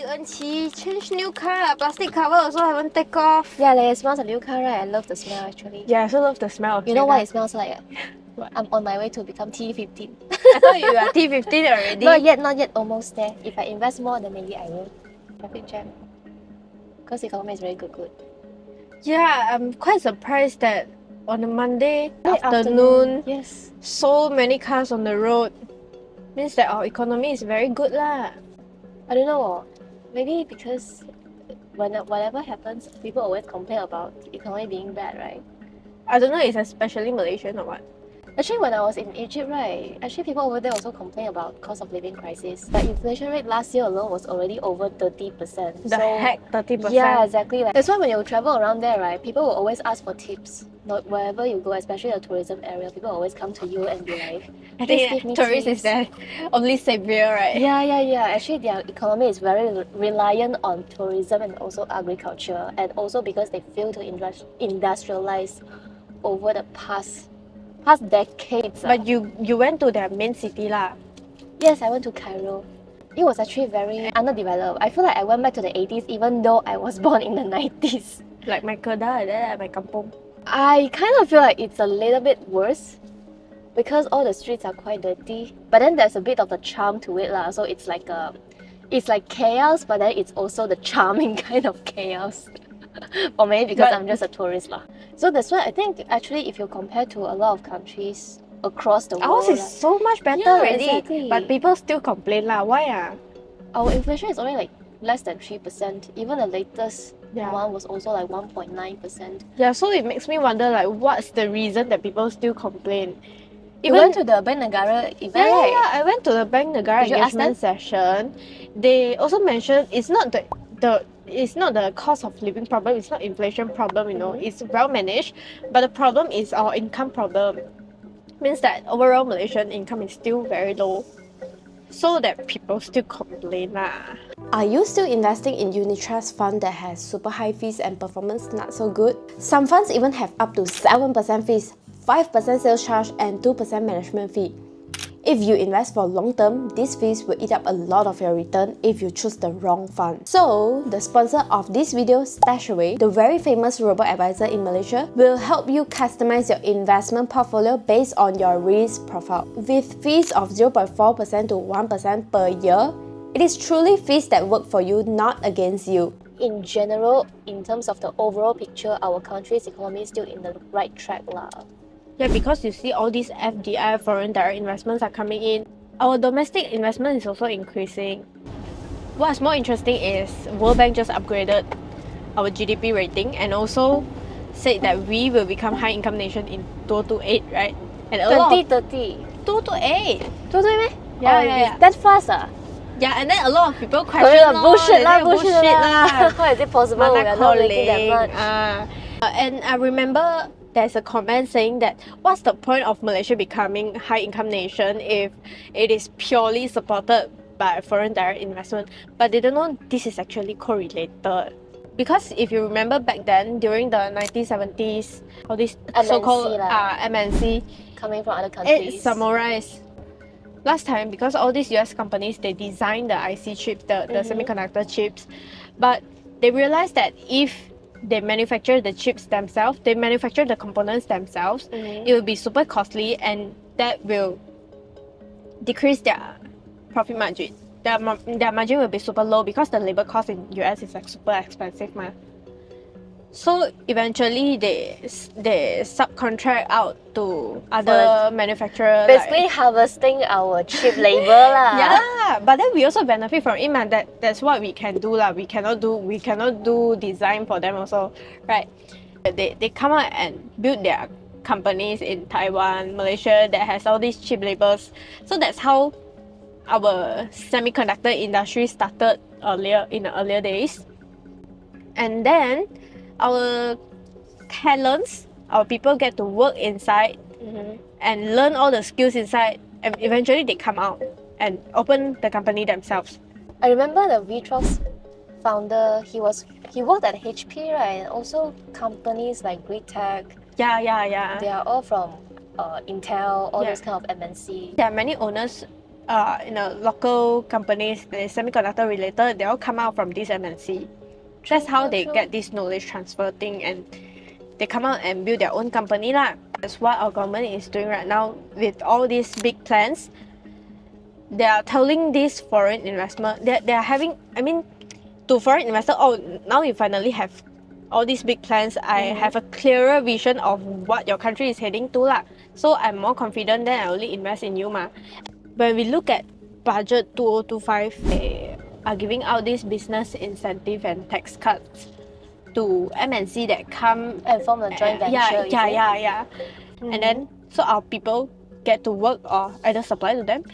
Enqi, change new car. Plastic cover also haven't take off. Yeah, like, it smells a new car, right? I love the smell actually. Yeah, I also love the smell of You know what it smells like? What? I'm on my way to become T15. I thought you are T15 already. Not yet, almost there. If I invest more, then maybe I will. Traffic jam. Because economy is very good. Yeah, I'm quite surprised that on a Monday Late afternoon, yes. so many cars on the road. Means that our economy is very good lah. I don't know. Maybe because whatever happens, people always complain about the economy being bad, right? I don't know, it's especially Malaysian or what. Actually, when I was in Egypt, right, actually people over there also complain about cost of living crisis. The inflation rate last year alone was already over 30%. The heck, 30%? Yeah, exactly. That's why when you travel around there, right, people will always ask for tips. Not wherever you go, especially the tourism area, people always come to you and be like, I "Please think give me tourist tips." is their only savior, right? Yeah. Actually, their economy is very reliant on tourism and also agriculture, and also because they failed to industrialize over the past decades. But you went to their main city lah. Yes, I went to Cairo. It was actually very underdeveloped. I feel like I went back to the 80s even though I was born in the 90s. Like my kedah there, my kampung. I kind of feel like it's a little bit worse because all the streets are quite dirty. But then there's a bit of the charm to it lah. So it's like chaos, but then it's also the charming kind of chaos. Or maybe because I'm just a tourist lah. So that's why I think actually if you compare to a lot of countries across the world, Ours is so much better yeah, already. exactly. But people still complain lah. Why ah? Our inflation is only like less than 3%. Even the latest Yeah. one was also like 1.9%. Yeah, so it makes me wonder like what's the reason that people still complain. You went to the Bank Negara event, right? Yeah, I went to the Bank Negara Did you ask engagement session. They also mentioned it's not the cost of living problem, it's not inflation problem, you know, it's well managed. But the problem is our income problem. Means that overall Malaysian income is still very low. So that people still complain lah. Are you still investing in unit trust fund that has super high fees and performance not so good? Some funds even have up to 7% fees, 5% sales charge and 2% management fee. If you invest for long term, these fees will eat up a lot of your return if you choose the wrong fund. So, the sponsor of this video, StashAway, the very famous robo-advisor in Malaysia, will help you customize your investment portfolio based on your risk profile. With fees of 0.4% to 1% per year, it is truly fees that work for you, not against you. In general, in terms of the overall picture, our country's economy is still in the right track lah. Yeah, because you see all these FDI, foreign direct investments are coming in. Our domestic investment is also increasing. What's more interesting is World Bank just upgraded our GDP rating and also said that we will become high income nation in 2028, right? And a lot of 2030. 2028. 2028 Yeah, oh, yeah. Is that fast ah? Yeah, and then a lot of people question bullshit lah. lah. How is it possible we are not making that much? And I remember there's a comment saying that what's the point of Malaysia becoming high income nation if it is purely supported by foreign direct investment? But they don't know this is actually correlated. Because if you remember back then, during the 1970s, all these so-called MNC coming from other countries, it summarized. Last time, because all these US companies, they design the IC chips, the semiconductor chips, but they realized that if they manufacture the chips themselves, they manufacture the components themselves, it will be super costly and that will decrease their profit margin. Their margin will be super low because the labor cost in US is like super expensive ma. So eventually they subcontract out to other manufacturers. Basically like, harvesting our cheap labor lah. Yeah, but then we also benefit from it man. That's what we can do lah. We cannot do design for them also, right? They come out and build their companies in Taiwan, Malaysia that has all these cheap labors. So that's how our semiconductor industry started in the earlier days. And then our talents, our people get to work inside and learn all the skills inside, and eventually they come out and open the company themselves. I remember the VTrox founder, he worked at HP, right? And also companies like Greentech. Yeah. They are all from Intel, all those kind of MNC. There are many owners local companies, the semiconductor related, they all come out from this MNC. That's how they get this knowledge transfer thing, and they come out and build their own company lah. That's what our government is doing right now with all these big plans. They are telling this foreign investment, they are having, I mean, to foreign investor, oh, now you finally have all these big plans. I have a clearer vision of what your country is heading to lah. So I'm more confident, then I only invest in you ma. When we look at budget 2025, they are giving out this business incentive and tax cuts to MNC that come And form a joint venture. yeah. And then so our people get to work or either supply to them.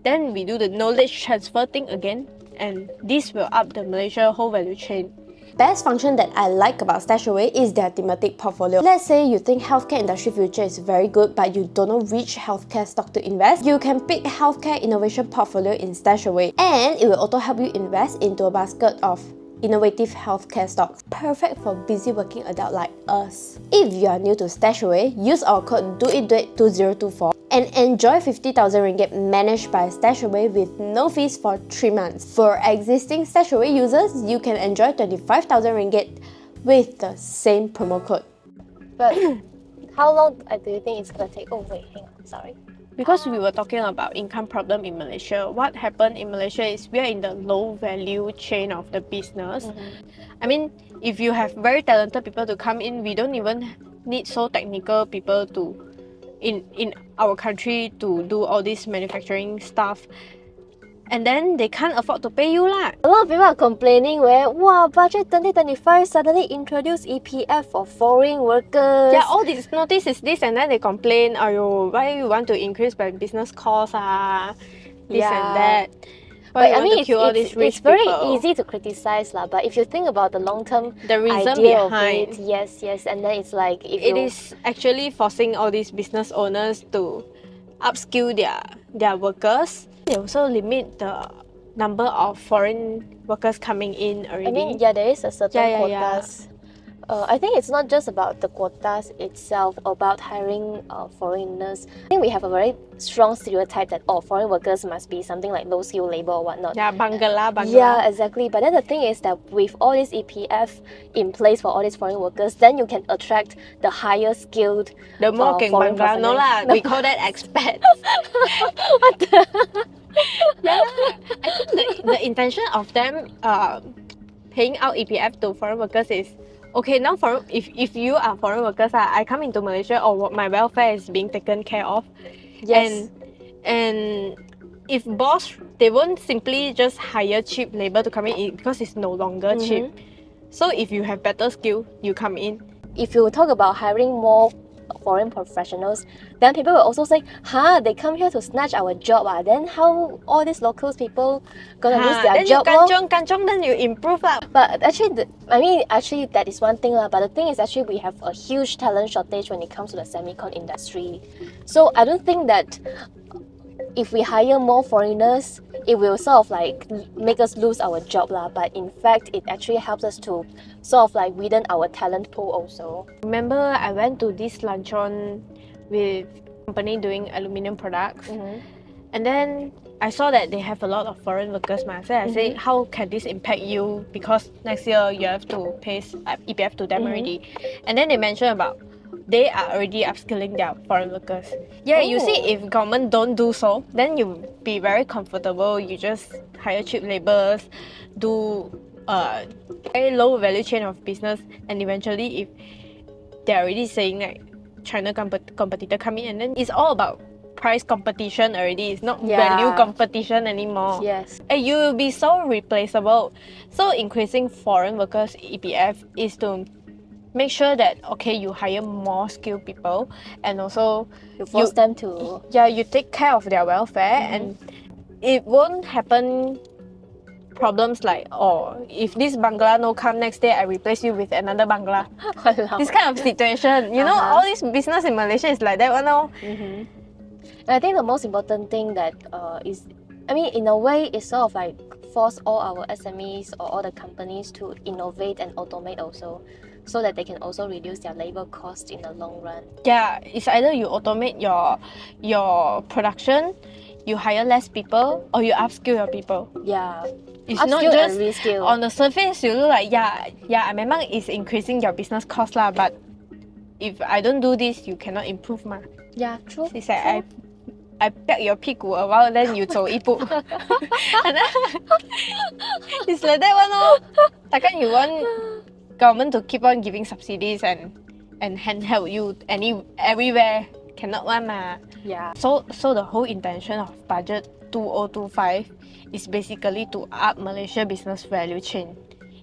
Then we do the knowledge transfer thing again, and this will up the Malaysia whole value chain. Best function that I like about StashAway is their thematic portfolio. Let's say you think healthcare industry future is very good but you don't know which healthcare stock to invest, you can pick healthcare innovation portfolio in StashAway, and it will also help you invest into a basket of innovative healthcare stocks, perfect for busy working adult like us. If you are new to StashAway, use our code DOITDUIT2024 and enjoy 50,000 ringgit managed by StashAway with no fees for 3 months. For existing StashAway users, you can enjoy 25,000 ringgit with the same promo code. But how long do you think it's gonna take? Oh wait, hang on, sorry. Because we were talking about income problem in Malaysia, what happened in Malaysia is we are in the low value chain of the business. I mean, if you have very talented people to come in, we don't even need so technical people to in our country to do all this manufacturing stuff. And then they can't afford to pay you lah. A lot of people are complaining where, wow, budget 2025 suddenly introduced EPF for foreign workers. Yeah, all this notice is this, and then they complain, "Ayo, why you want to increase my business cost this and that." But Why I you mean, want to kill all these it's rich very people? easy to criticize lah. But if you think about the long-term The reason idea behind of it, yes, and then it's like if it you, is actually forcing all these business owners to upskill their workers. They also limit the number of foreign workers coming in already. I mean, yeah, there is a certain Yeah. quotas. I think it's not just about the quotas itself, about hiring foreigners. I think we have a very strong stereotype that foreign workers must be something like low skill labor or whatnot. Yeah, Bangla. Yeah, exactly. But then the thing is that with all this EPF in place for all these foreign workers, then you can attract the higher skilled The more foreign Bangla, no lah. personnel. We call that expats. Yeah, I think the intention of them paying out EPF to foreign workers is, okay, now if you are foreign workers, I come into Malaysia, or my welfare is being taken care of. Yes. And if boss, they won't simply just hire cheap labor to come in because it's no longer cheap. So if you have better skill, you come in. If you talk about hiring more foreign professionals, then people will also say, they come here to snatch our job. Then how all these locals people gonna lose their then job? you kanchong, then you improve lah. But actually, actually that is one thing lah. But the thing is, actually, we have a huge talent shortage when it comes to the semicon industry. So I don't think that if we hire more foreigners, it will sort of like make us lose our job lah. But in fact, it actually helps us to sort of like widen our talent pool also. Remember, I went to this luncheon with a company doing aluminium products, and then I saw that they have a lot of foreign workers. I said, how can this impact you? Because next year you have to pay EPF to them already. And then they mentioned about they are already upskilling their foreign workers. Yeah, you see, if government don't do so, then you be very comfortable. You just hire cheap laborers, do very low value chain of business, and eventually, if they're already saying like China competitor come in, and then it's all about price competition already. It's not value competition anymore. Yes. And you will be so replaceable. So increasing foreign workers EPF is to make sure that, okay, you hire more skilled people, and also You force them to... Yeah, you take care of their welfare, and it won't happen problems like, if this Bangla no come next day, I replace you with another Bangla. This kind of situation. You know, all this business in Malaysia is like that one now. And I think the most important thing that is, I mean, in a way, it's sort of like force all our SMEs or all the companies to innovate and automate also, so that they can also reduce their labor cost in the long run. Yeah, it's either you automate your production, you hire less people or you upskill your people. Yeah. It's not Upskill just and reskill. on the surface you look like memang it's increasing your business cost lah, but if I don't do this, you cannot improve ma. Yeah, true. It's like I peck your 屁股 a while, then you 走一步. It's like that one lor. Takkan you want government to keep on giving subsidies and handheld you everywhere? Cannot one ma. Yeah. So the whole intention of budget 2025 is basically to up Malaysia business value chain.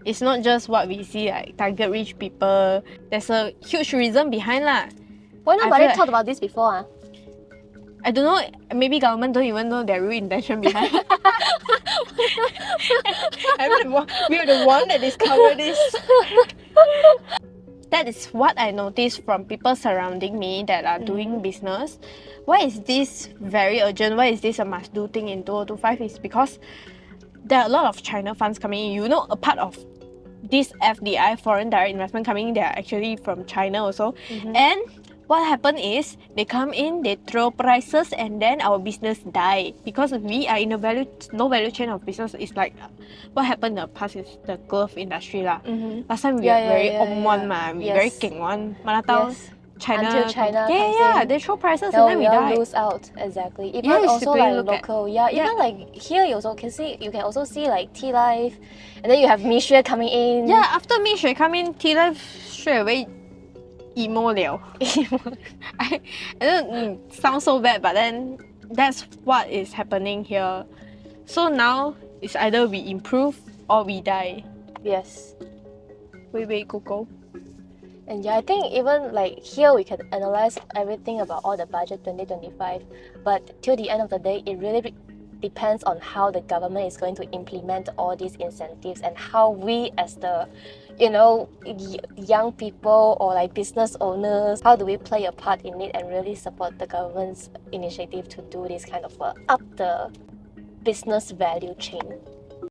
It's not just what we see like target rich people. There's a huge reason behind lah. Why I nobody feel talked about this before? I don't know, maybe government don't even know their real intention behind. We're the one that discovered this. That is what I noticed from people surrounding me that are doing business. Why is this very urgent? Why is this a must-do thing in 2025? Is because there are a lot of China funds coming in. You know, a part of this FDI, foreign direct investment coming in, they are actually from China also. And what happened is they come in, they throw prices, and then our business die because we are in a low value chain of business. It's like what happened in the past is the glove industry lah. Last time we are very one ma, we very king one. Mana tahu China, Until China yeah, comes in, they throw prices no, and then we die. lose out. Exactly. Even Yeah, it's also really like look at- local. Even like here you also can see. You can also see like T Life, and then you have Mishue coming in. Yeah, after me, she come in, T-Life straight away emo liao. I don't sound so bad, but then that's what is happening here. So now it's either we improve or we die. Yes. Wait, go. And yeah, I think even like here we can analyze everything about all the budget 2025, but till the end of the day, it really depends on how the government is going to implement all these incentives and how we as the young people or like business owners, how do we play a part in it and really support the government's initiative to do this kind of up the business value chain.